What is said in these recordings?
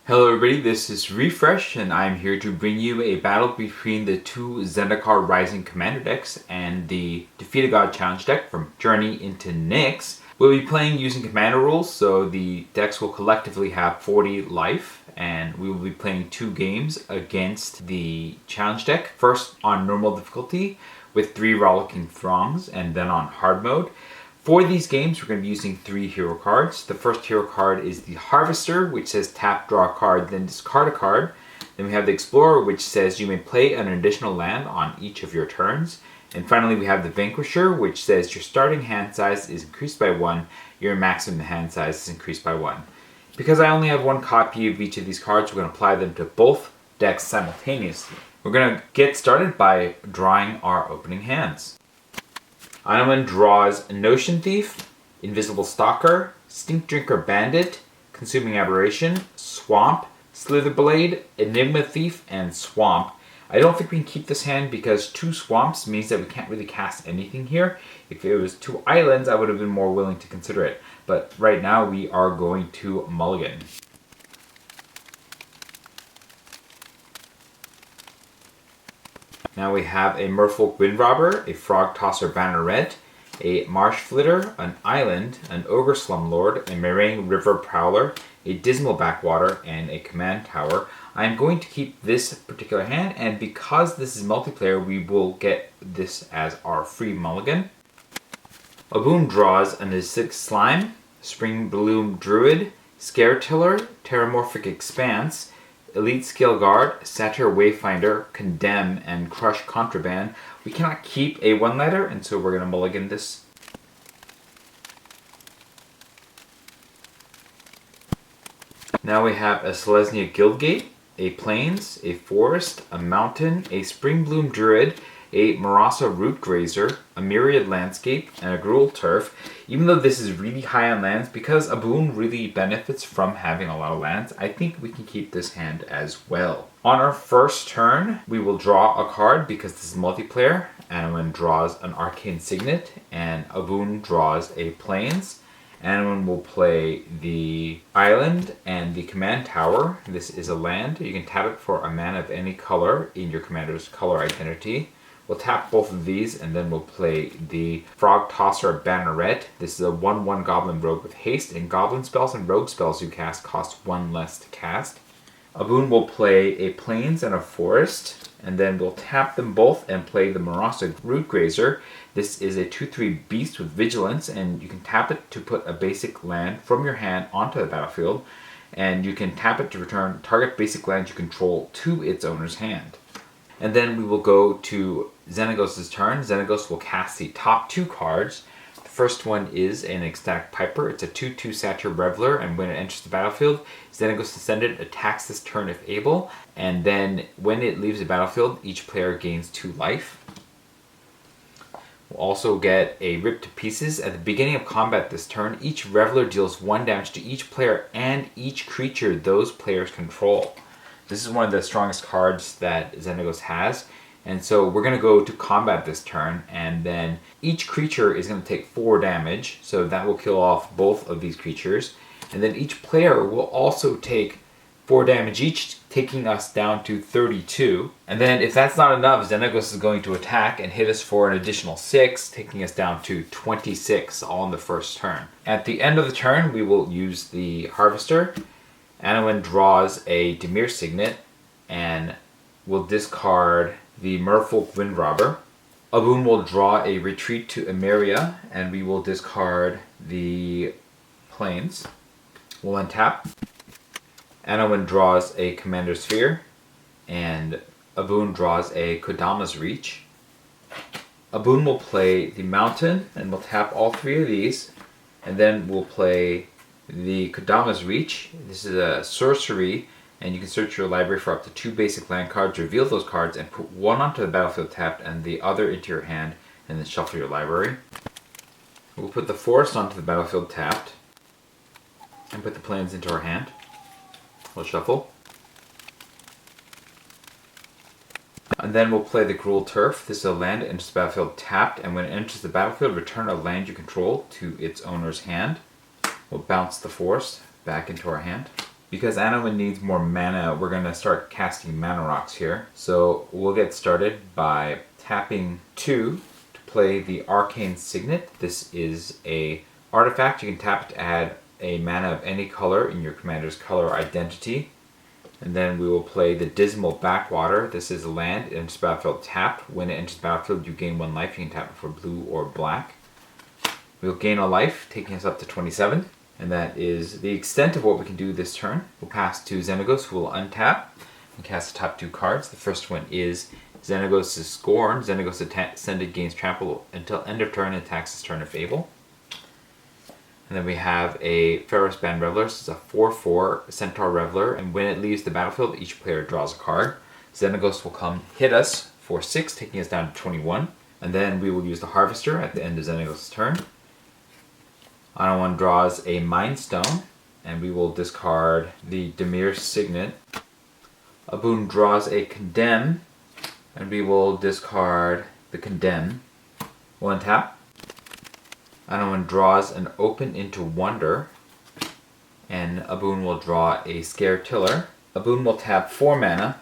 Hello everybody, this is Refresh and I'm here to bring you a battle between the two Zendikar Rising Commander decks and the Defeat a God Challenge deck from Journey into Nyx. We'll be playing using commander rules, so the decks will collectively have 40 life, and we will be playing 2 games against the challenge deck. First on normal difficulty with 3 Rollicking Throngs, and then on hard mode. For these games, we're going to be using 3 hero cards. The first hero card is the Harvester, which says tap, draw a card, then discard a card. Then we have the Explorer, which says you may play an additional land on each of your turns. And finally, we have the Vanquisher, which says your starting hand size is increased by 1, your maximum hand size is increased by 1. Because I only have 1 copy of each of these cards, we're going to apply them to both decks simultaneously. We're going to get started by drawing our opening hands. Anowon draws Notion Thief, Invisible Stalker, Stink Drinker Bandit, Consuming Aberration, Swamp, Slitherblade, Enigma Thief, and Swamp. I don't think we can keep this hand because 2 swamps means that we can't really cast anything here. If it was 2 islands, I would have been more willing to consider it. But right now we are going to mulligan. Now we have a Merfolk Windrobber, a Frog Tosser Banneret, a Marsh Flitter, an Island, an Ogre Slumlord, a Meringue River Prowler, a Dismal Backwater, and a Command Tower. I am going to keep this particular hand, and because this is multiplayer, we will get this as our free mulligan. Obuun draws an Acidic Slime, Spring Bloom Druid, Scare Tiller, Terramorphic Expanse, Elite Skill Guard, Satyr Wayfinder, Condemn, and Crush Contraband. We cannot keep a 1-letter, and so we're going to mulligan this. Now we have a Selesnya Guildgate, a Plains, a Forest, a Mountain, a Spring Bloom Druid, a Marasa Root Grazer, a Myriad Landscape, and a Gruul Turf. Even though this is really high on lands, because Obuun really benefits from having a lot of lands, I think we can keep this hand as well. On our first turn, we will draw a card because this is multiplayer. Anowon draws an Arcane Signet, and Obuun draws a Plains. Anowon will play the Island and the Command Tower. This is a land. You can tap it for a mana of any color in your commander's color identity. We'll tap both of these, and then we'll play the Frog Tosser Banneret. This is a 1/1 Goblin Rogue with haste, and Goblin spells and Rogue spells you cast cost 1 less to cast. Obuun will play a Plains and a Forest, and then we'll tap them both and play the Marasa Root Grazer. This is a 2/3 beast with vigilance, and you can tap it to put a basic land from your hand onto the battlefield, and you can tap it to return target basic land you control to its owner's hand. And then we will go to Xenagos' turn. Xenagos will cast the top 2 cards. The first one is an Ecstatic Piper. It's a 2/2 Satyr Reveler, and when it enters the battlefield, Xenagos Descendant attacks this turn if able, and then when it leaves the battlefield, each player gains 2 life. We'll also get a Rip to Pieces. At the beginning of combat this turn, each Reveler deals 1 damage to each player and each creature those players control. This is one of the strongest cards that Xenagos has, and so we're going to go to combat this turn, and then each creature is going to take 4 damage, so that will kill off both of these creatures, and then each player will also take 4 damage each, taking us down to 32. And then if that's not enough, Xenagos is going to attack and hit us for an additional 6, taking us down to 26 all in the first turn. At the end of the turn, we will use the Harvester. Anowon draws a Dimir Signet and will discard the Merfolk Windrobber. Obuun will draw a Retreat to Emeria, and we will discard the Plains. We'll untap. Anowon draws a Commander Sphere, and Obuun draws a Kodama's Reach. Obuun will play the Mountain, and we'll tap all 3 of these, and then we'll play the Kodama's Reach. This is a sorcery, and you can search your library for up to 2 basic land cards, reveal those cards, and put 1 onto the battlefield tapped and the other into your hand, and then shuffle your library. We'll put the Forest onto the battlefield tapped, and put the Plains into our hand. We'll shuffle. And then we'll play the Gruul Turf. This is a land that enters the battlefield tapped, and when it enters the battlefield, return a land you control to its owner's hand. We'll bounce the Forest back into our hand. Because Anowon needs more mana, we're going to start casting mana rocks here. So we'll get started by tapping 2 to play the Arcane Signet. This is a artifact. You can tap it to add a mana of any color in your commander's color identity. And then we will play the Dismal Backwater. This is a land. It enters the battlefield tapped. When it enters the battlefield, you gain 1 life. You can tap it for blue or black. We'll gain a life, taking us up to 27. And that is the extent of what we can do this turn. We'll pass to Xenagos, who will untap and cast the top 2 cards. The first one is Xenagos' Scorn. Xenagos Ascended gains trample until end of turn and attacks this turn if able. And then we have a Pharaoh's Band Reveler. This is a 4/4 Centaur Reveler, and when it leaves the battlefield, each player draws a card. Xenagos will come hit us for 6, taking us down to 21. And then we will use the Harvester at the end of Xenagos' turn. Anowon draws a Mind Stone, and we will discard the Demir's Signet. Obuun draws a Condemn, and we will discard the Condemn. We'll untap. Anowon draws an Open into Wonder, and Obuun will draw a Scare Tiller. Obuun will tap 4 mana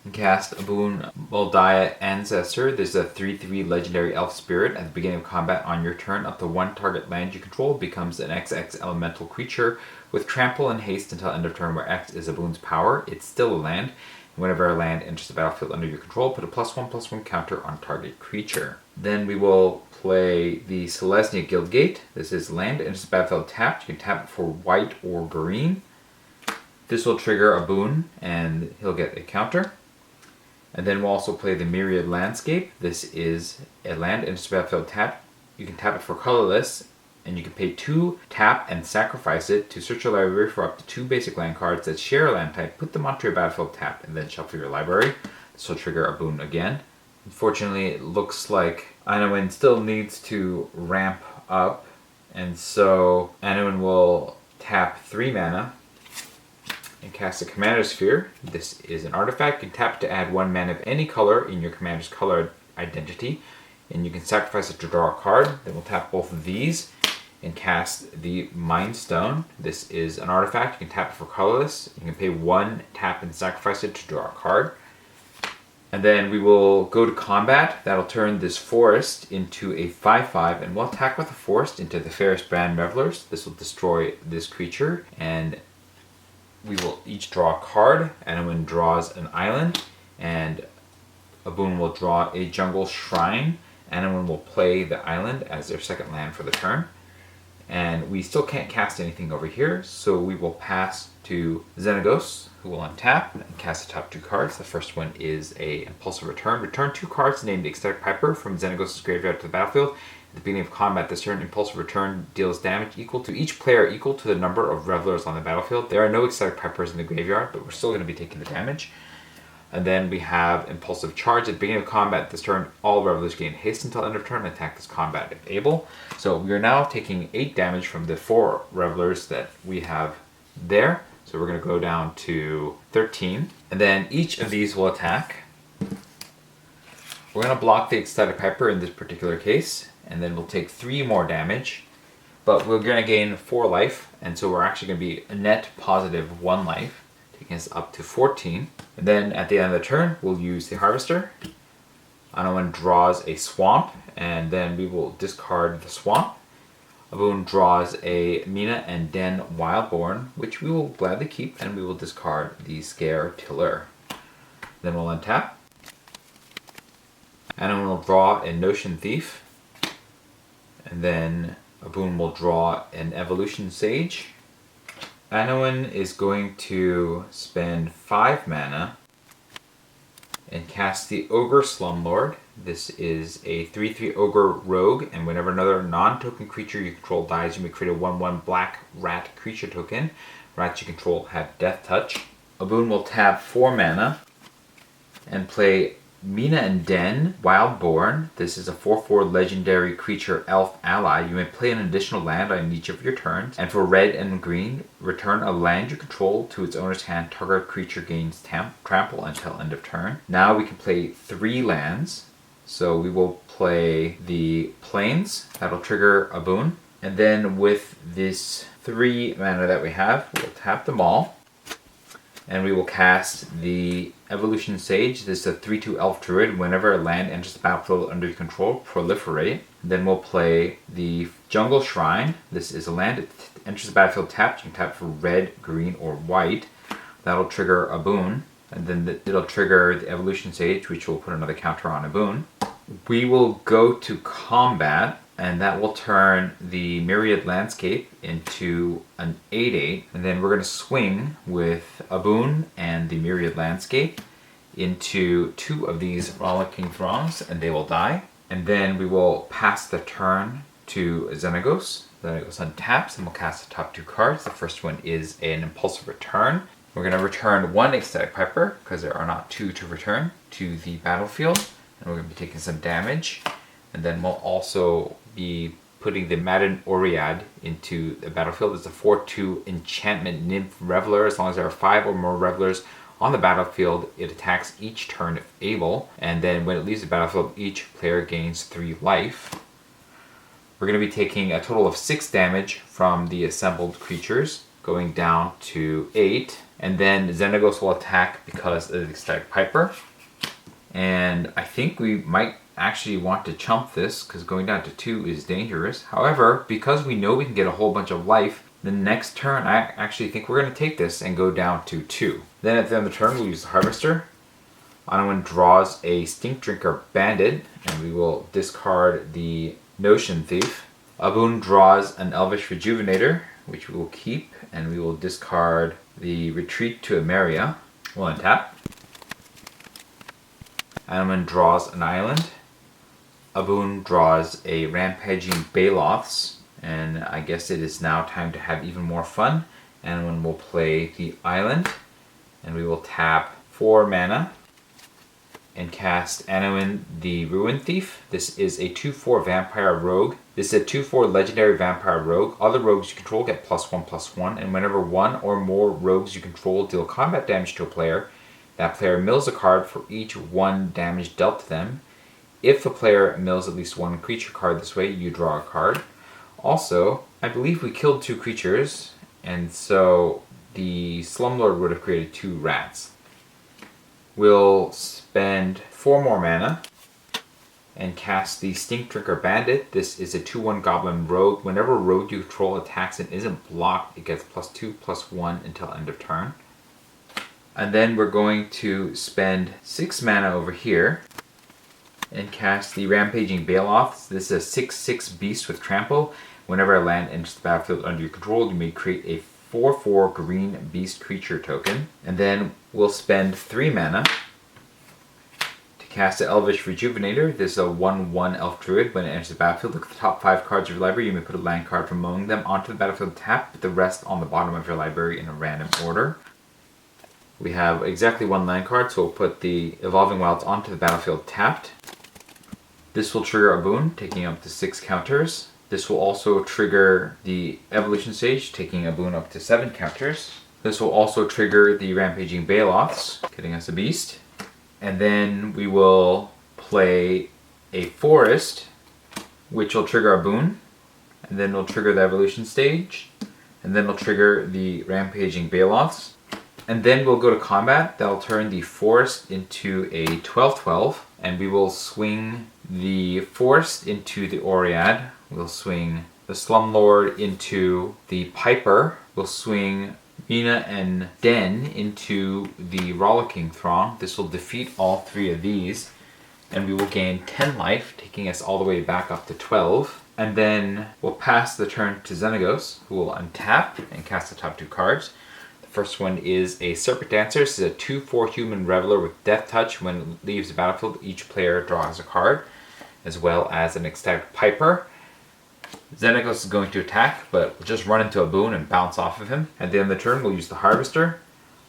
and cast Obuun Moldiah Ancestor. There's a 3/3 legendary elf spirit. At the beginning of combat on your turn, up to 1 target land you control becomes an XX elemental creature with trample and haste until end of turn, where X is Obuun's power. It's still a land. Whenever a land enters the battlefield under your control, put a +1/+1 counter on target creature. Then we will play the Selesnya Guildgate. This is land, enters the battlefield tapped. You can tap it for white or green. This will trigger Obuun, and he'll get a counter. And then we'll also play the Myriad Landscape. This is a land, enters the battlefield tapped. You can tap it for colorless, and you can pay 2, tap, and sacrifice it to search your library for up to 2 basic land cards that share a land type. Put them onto your battlefield tapped, and then shuffle your library. This will trigger Obuun again. Unfortunately, it looks like Anowon still needs to ramp up, and so Anowon will tap 3 mana and cast a Commander Sphere. This is an artifact. You can tap it to add 1 mana of any color in your commander's color identity, and you can sacrifice it to draw a card. Then we'll tap both of these and cast the Mind Stone. This is an artifact. You can tap it for colorless. You can pay 1, tap, and sacrifice it to draw a card. And then we will go to combat. That'll turn this forest into a 5/5, and we'll attack with the forest into the Pharaoh's Band Revelers. This will destroy this creature, and we will each draw a card. Anowon draws an island, and Obuun will draw a Jungle Shrine. Anowon will play the island as their second land for the turn. And we still can't cast anything over here, so we will pass to Xenagos, who will untap and cast the top 2 cards. The first one is a Impulsive Return. Return 2 cards named Ecstatic Piper from Xenagos' graveyard to the battlefield. At the beginning of combat this turn, Impulsive Return deals damage equal to each player equal to the number of Revelers on the battlefield. There are no Ecstatic Pipers in the graveyard, but we're still going to be taking the damage. And then we have Impulsive Charge. At the beginning of combat this turn, all Revelers gain haste until end of turn and attack this combat if able. So we are now taking 8 damage from the 4 Revelers that we have there. So we're going to go down to 13. And then each of these will attack. We're going to block the Ecstatic Piper in this particular case, and then we'll take 3 more damage. But we're going to gain 4 life, and so we're actually going to be a net positive 1 life, taking us up to 14. And then at the end of the turn, we'll use the Harvester. Anowon draws a Swamp, and then we will discard the Swamp. Obuun draws a Mina and Den Wildborn, which we will gladly keep, and we will discard the Scare Tiller. Then we'll untap. Anowon will draw a Notion Thief, and then Obuun will draw an Evolution Sage. Anowon is going to spend 5 mana and cast the Ogre Slumlord. This is a 3/3 Ogre Rogue, and whenever another non-token creature you control dies, you may create a 1/1 black rat creature token. Rats you control have Death Touch. Obuun will tap 4 mana and play Mina and Den Wildborn. This is a 4/4 legendary creature elf ally. You may play an additional land on each of your turns, and for red and green, return a land you control to its owner's hand. Target creature gains trample until end of turn. Now we can play 3 lands. So we will play the Plains. That'll trigger Obuun. And then with this 3 mana that we have, we'll tap them all. And we will cast the Evolution Sage. This is a 3/2 Elf Druid. Whenever a land enters the battlefield under your control, proliferate. Then we'll play the Jungle Shrine. This is a land. It enters the battlefield tapped. You can tap for red, green, or white. That'll trigger Obuun. And then it'll trigger the Evolution Sage, which will put another counter on Obuun. We will go to combat, and that will turn the Myriad Landscape into an 8/8. And then we're going to swing with Obuun and the Myriad Landscape into 2 of these Rollicking Throngs, and they will die. And then we will pass the turn to Xenagos. Xenagos untaps, and we'll cast the top 2 cards. The first one is an Impulsive Return. We're going to return 1 Ecstatic Piper, because there are not 2 to return, to the battlefield. And we're going to be taking some damage. And then we'll also be putting the Madden Oread into the battlefield. It's a 4/2 enchantment Nymph Reveler. As long as there are 5 or more Revelers on the battlefield, it attacks each turn if able. And then when it leaves the battlefield, each player gains 3 life. We're going to be taking a total of 6 damage from the assembled creatures, going down to 8. And then Xenagos will attack because of the Ecstatic Piper. And I think we might actually want to chump this, because going down to 2 is dangerous. However, because we know we can get a whole bunch of life, the next turn I actually think we're going to take this and go down to 2. Then at the end of the turn we'll use the Harvester. Anowon draws a Stink Drinker Bandit, and we will discard the Notion Thief. Obuun draws an Elvish Rejuvenator, which we will keep, and we will discard the Retreat to Emeria. We'll untap. Anowon draws an island. Obuun draws a Rampaging Baloths, and I guess it is now time to have even more fun. Anowon will play the island, and we will tap 4 mana and cast Anowon the Ruin Thief. This is a 2/4 Vampire Rogue. This is a 2/4 Legendary Vampire Rogue. Other rogues you control get +1/+1, and whenever 1 or more rogues you control deal combat damage to a player, that player mills a card for each 1 damage dealt to them. If the player mills at least 1 creature card this way, you draw a card. Also, I believe we killed 2 creatures, and so the Slumlord would have created 2 rats. We'll spend 4 more mana and cast the Stink Drinker Bandit. This is a 2/1 Goblin Rogue. Whenever a rogue you control attacks and isn't blocked, it gets +2/+1 until end of turn. And then we're going to spend 6 mana over here and cast the Rampaging Baloths. This is a 6/6 beast with trample. Whenever a land enters the battlefield under your control, you may create a 4/4 green beast creature token. And then we'll spend 3 mana to cast the Elvish Rejuvenator. This is a 1/1 Elf Druid. When it enters the battlefield, look at the top 5 cards of your library. You may put a land card from among them onto the battlefield tapped, with the rest on the bottom of your library in a random order. We have exactly 1 land card, so we'll put the Evolving Wilds onto the battlefield tapped. This will trigger Obuun, taking up to 6 counters. This will also trigger the Evolution Sage, taking Obuun up to 7 counters. This will also trigger the Rampaging Baloths, getting us a beast. And then we will play a Forest, which will trigger Obuun. And then we'll trigger the Evolution Stage. And then we'll trigger the Rampaging Baloths. And then we'll go to combat. That'll turn the Forest into a 12/12. And we will swing the Forest into the Oread. We'll swing the Slumlord into the Piper. We'll swing Mina and Den into the Rollicking Throng. This will defeat all 3 of these. And we will gain 10 life, taking us all the way back up to 12. And then we'll pass the turn to Xenagos, who will untap and cast the top 2 cards. First one is a Serpent Dancer. This is a 2/4 Human Reveler with Death Touch. When it leaves the battlefield, each player draws a card, as well as an Ecstatic Piper. Xenagos is going to attack, but we'll just run into Obuun and bounce off of him. At the end of the turn, we'll use the Harvester.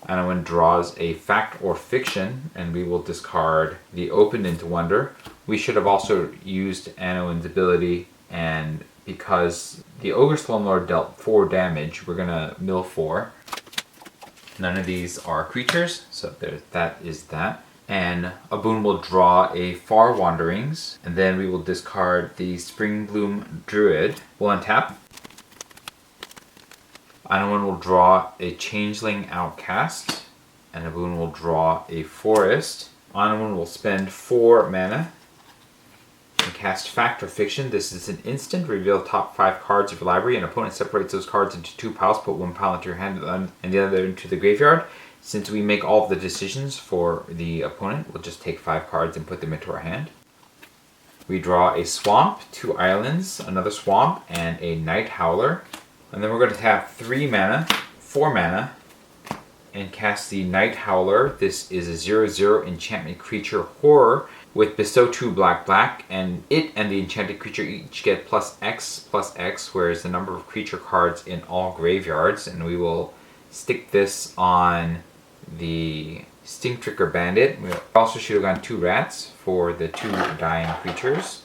Anowon draws a Fact or Fiction, and we will discard the Open into Wonder. We should have also used Anowon's ability, and because the Ogre Slumlord dealt 4 damage, we're going to mill 4. None of these are creatures, so that is that. And Obuun will draw a Far Wanderings, and then we will discard the Spring Bloom Druid. We'll untap. Anowon will draw a Changeling Outcast, and Obuun will draw a Forest. Anowon will spend 4 mana and cast Fact or Fiction. This is an instant. Reveal the top 5 cards of your library. An opponent separates those cards into 2 piles. Put 1 pile into your hand and the other into the graveyard. Since we make all of the decisions for the opponent, we'll just take 5 cards and put them into our hand. We draw a Swamp, 2 Islands, another Swamp, and a Night Howler. And then we're going to tap 3 mana, 4 mana, and cast the Night Howler. This is a 0/0 enchantment creature horror with bestow 2 black, and it and the enchanted creature each get +X/+X, whereas the number of creature cards in all graveyards. And we will stick this on the Stink Tricker Bandit. We also should have gone 2 rats for the 2 dying creatures.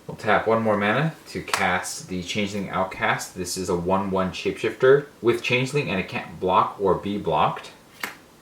We'll tap 1 more mana to cast the Changeling Outcast. This is a 1/1 shapeshifter with Changeling, and it can't block or be blocked.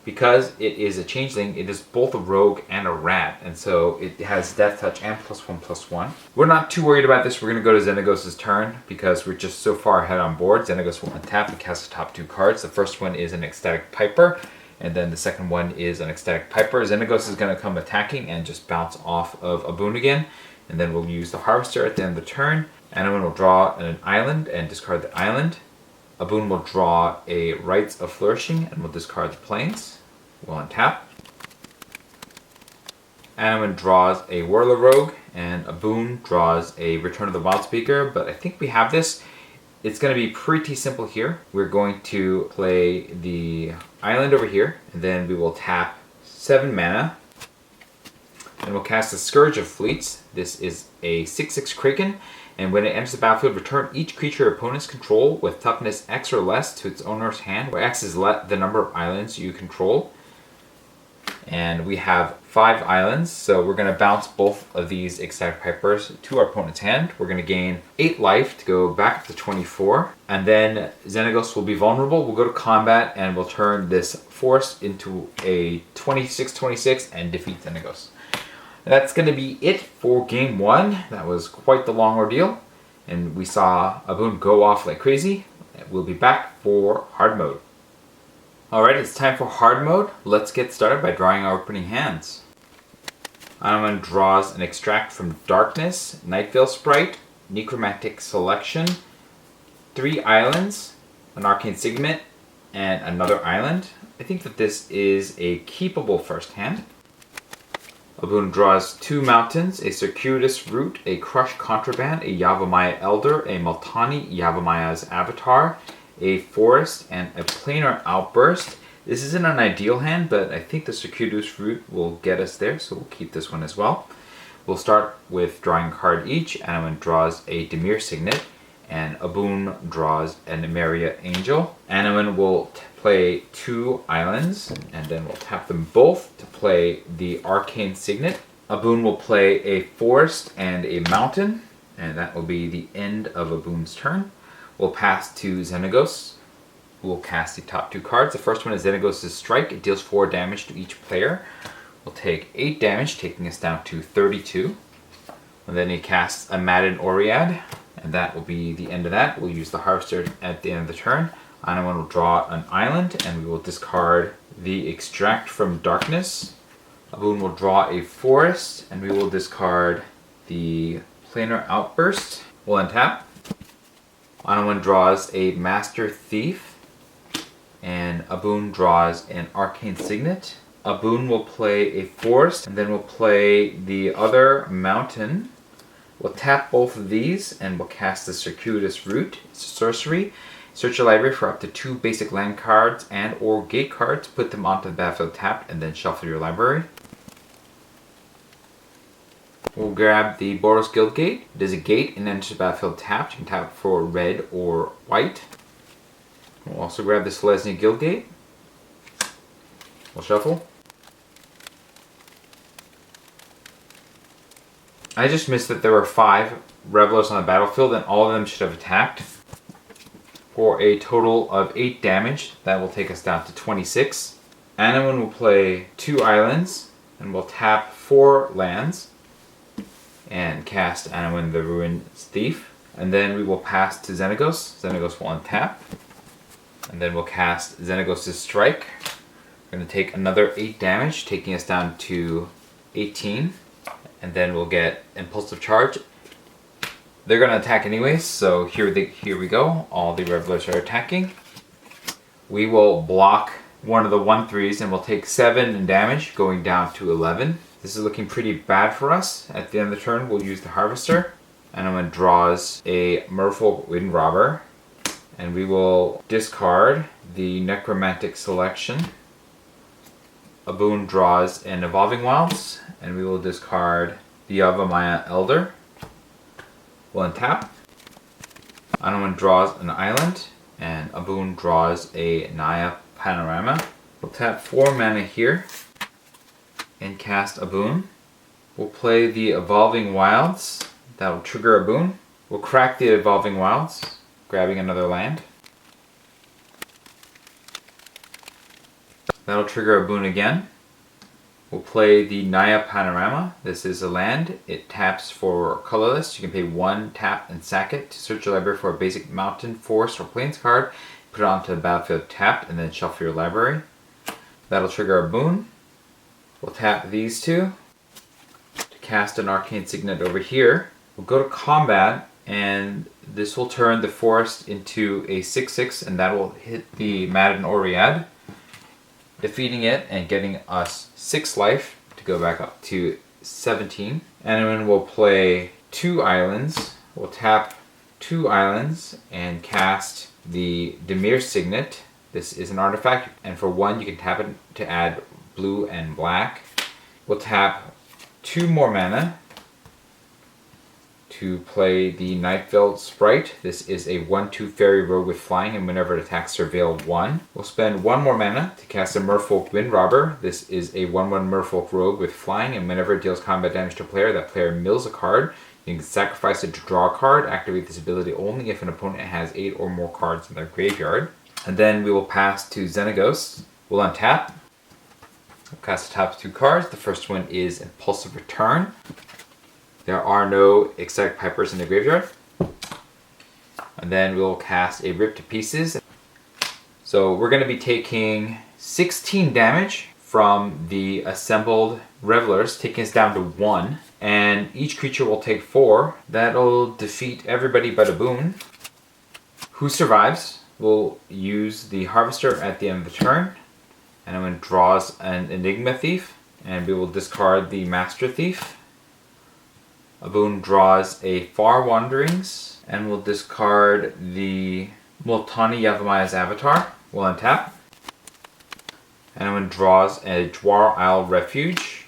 Because it is a Changeling, it is both a rogue and a rat, and so it has Death Touch and +1/+1. We're not too worried about this. We're going to go to Xenagos' turn because we're just so far ahead on board. Xenagos will untap and cast the top 2 cards. The first one is an Ecstatic Piper, and then the second one is an Ecstatic Piper. Xenagos is going to come attacking and just bounce off of Obuun again. And then we'll use the Harvester at the end of the turn. Anowon will draw an island and discard the island. Obuun will draw a Rites of Flourishing and will discard the plains. We'll untap. Anowon draws a Whirler Rogue, and Obuun draws a Return of the Wildspeaker, but I think we have this. It's going to be pretty simple here. We're going to play the island over here, and then we will tap 7 mana. And we'll cast the Scourge of Fleets. This is a 6/6 Kraken, and when it enters the battlefield, return each creature your opponents control with toughness X or less to its owner's hand, where X is the number of islands you control. And we have 5 islands, so we're going to bounce both of these Ecstatic Pipers to our opponent's hand. We're going to gain 8 life to go back up to 24, and then Xenagos will be vulnerable. We'll go to combat, and we'll turn this Forest into a 26/26 and defeat Xenagos. That's going to be it for game 1. That was quite the long ordeal, and we saw Obuun go off like crazy. We'll be back for hard mode. Alright, it's time for hard mode. Let's get started by drawing our opening hands. Anowon draws an Extract from Darkness, Nightveil Sprite, Necromantic Selection, 3 islands, an Arcane Signet, and another island. I think that this is a keepable first hand. Obuun draws 2 mountains, a Circuitous Root, a Crushed Contraband, a Yavimaya Elder, a Multani Yavamaya's Avatar, a Forest, and a Planar Outburst. This isn't an ideal hand, but I think the Circuitous Root will get us there, so we'll keep this one as well. We'll start with drawing a card each. Anowon draws a Dimir Signet, and Obuun draws an Emeria Angel. Anowon will play 2 islands, and then we'll tap them both to play the Arcane Signet. Obuun will play a Forest and a Mountain, and that will be the end of Obuun's turn. We'll pass to Xenagos, who will cast the top 2 cards. The first one is Xenagos' Strike. It deals 4 damage to each player. We'll take 8 damage, taking us down to 32. And then he casts a Madden Oread, and that will be the end of that. We'll use the Harvester at the end of the turn. Anowon will draw an island, and we will discard the Extract from Darkness. Obuun will draw a Forest, and we will discard the Planar Outburst. We'll untap. Anowon draws a Master Thief, and Obuun draws an Arcane Signet. Obuun will play a Forest, and then we'll play the other Mountain. We'll tap both of these, and we'll cast the Circuitous Root. It's a sorcery. Search your library for up to 2 basic land cards and or gate cards. Put them onto the battlefield tapped, and then shuffle your library. We'll grab the Boros Guild Gate. It is a gate and enters the battlefield tapped. You can tap for red or white. We'll also grab the Selesnya Guild Gate. We'll shuffle. I just missed that there were 5 Revelers on the battlefield, and all of them should have attacked for a total of 8 damage. That will take us down to 26. Anowon will play 2 islands, and we'll tap 4 lands and cast Anowon the Ruined Thief. And then we will pass to Xenagos. Xenagos will untap. And then we'll cast Xenagos' Strike. We're going to take another 8 damage, taking us down to 18. And then we'll get Impulsive Charge. They're going to attack anyways, so here we go. All the Revelers are attacking. We will block one of the 1/3s and we'll take 7 in damage, going down to 11. This is looking pretty bad for us. At the end of the turn, we'll use the Harvester. Anowon draws a Merfolk Wind Robber. And we will discard the Necromantic Selection. Obuun draws an Evolving Wilds. And we will discard the Yavimaya Elder. We'll untap. Anowon draws an island, and Obuun draws a Naya Panorama. We'll tap 4 mana here and cast Obuun. We'll play the Evolving Wilds. That will trigger Obuun. We'll crack the Evolving Wilds, grabbing another land. That'll trigger Obuun again. We'll play the Naya Panorama. This is a land. It taps for colorless. You can pay 1 tap and sack it to search your library for a basic mountain, forest, or plains card. Put it onto the battlefield tapped and then shuffle your library. That'll trigger Obuun. We'll tap these 2 to cast an Arcane Signet over here. We'll go to combat and this will turn the forest into a 6/6 and that will hit the Madden Oread, defeating it and getting us 6 life to go back up to 17. And then we'll play 2 islands. We'll tap 2 islands and cast the Dimir Signet. This is an artifact, and for 1 you can tap it to add blue and black. We'll tap 2 more mana to play the Nightveiled Sprite. This is a 1/2 fairy rogue with flying, and whenever it attacks, surveil 1. We'll spend 1 more mana to cast a Merfolk Wind Robber. This is a 1/1 Merfolk rogue with flying, and whenever it deals combat damage to a player, that player mills a card. You can sacrifice it to draw a card. Activate this ability only if an opponent has 8 or more cards in their graveyard. And then we will pass to Xenagos. We'll untap. We'll cast the top 2 cards. The first one is Impulsive Return. There are no Exotic Pipers in the graveyard. And then we'll cast a Rip to Pieces. So we're going to be taking 16 damage from the assembled Revelers, taking us down to 1. And each creature will take 4. That'll defeat everybody but Obuun. Who survives will use the Harvester at the end of the turn. And then draws an Enigma Thief. And we will discard the Master Thief. Obuun draws a Far Wanderings, and we'll discard the Multani Yavamaya's Avatar. We'll untap. Anowon draws a Dwar Isle Refuge,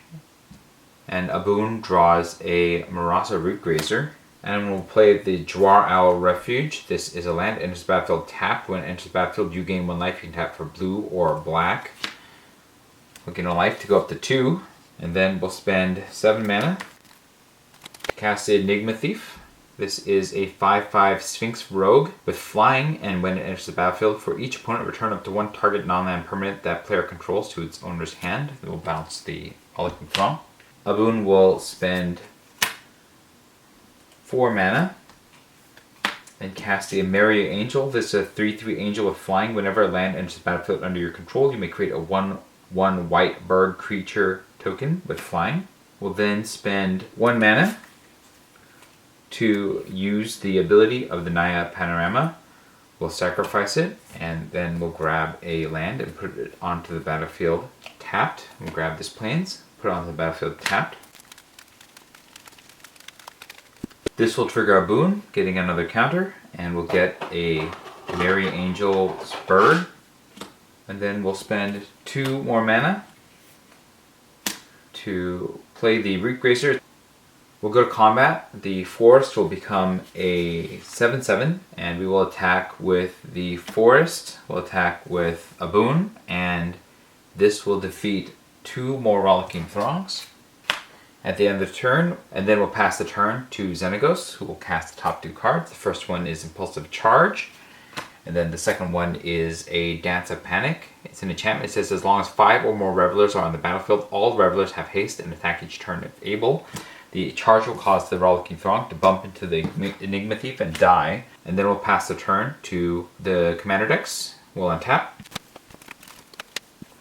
and Obuun draws a Marasa Rootgrazer. And we'll play the Dwar Isle Refuge. This is a land, enters the battlefield tapped. When it enters the battlefield, you gain 1 life. You can tap for blue or black. We'll gain a life to go up to 2, and then we'll spend 7 mana. Cast the Enigma Thief. This is a 5/5 Sphinx Rogue with flying, and when it enters the battlefield, for each opponent, return up to 1 target non-land permanent that player controls to its owner's hand. It will bounce the Rollicking Throng. Obuun will spend 4 mana and cast the Emeria Angel. This is a 3/3 angel with flying. Whenever a land enters the battlefield under your control, you may create a 1/1 white bird creature token with flying. We'll then spend 1 mana to use the ability of the Naya Panorama. We'll sacrifice it, and then we'll grab a land and put it onto the battlefield tapped. We'll grab this plains, put it onto the battlefield tapped. This will trigger Obuun, getting another counter, and we'll get a Merry Angel's Bird. And then we'll spend 2 more mana to play the Rootgrazer. We'll go to combat. The forest will become a 7/7, and we will attack with the forest. We'll attack with Obuun, and this will defeat 2 more Rollicking Throngs at the end of the turn. And then we'll pass the turn to Xenagos, who will cast the top 2 cards. The first one is Impulsive Charge, and then the second one is a Dance of Panic. It's an enchantment. It says as long as 5 or more Revelers are on the battlefield, all Revelers have haste and attack each turn if able. The charge will cause the Rollicking Throng to bump into the Enigma Thief and die. And then we'll pass the turn to the commander decks. We'll untap.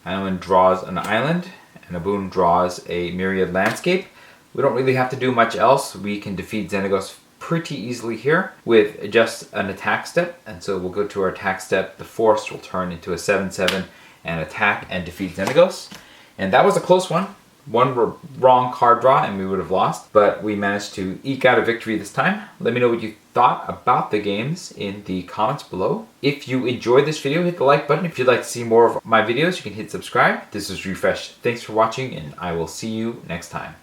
Anowon draws an island, and Obuun draws a Myriad Landscape. We don't really have to do much else. We can defeat Xenagos pretty easily here with just an attack step. And so we'll go to our attack step. The Force will turn into a 7/7 and attack and defeat Xenagos. And that was a close one. One wrong card draw and we would have lost, but we managed to eke out a victory this time. Let me know what you thought about the games in the comments below. If you enjoyed this video, hit the like button. If you'd like to see more of my videos, you can hit subscribe. This is Refresh. Thanks for watching, and I will see you next time.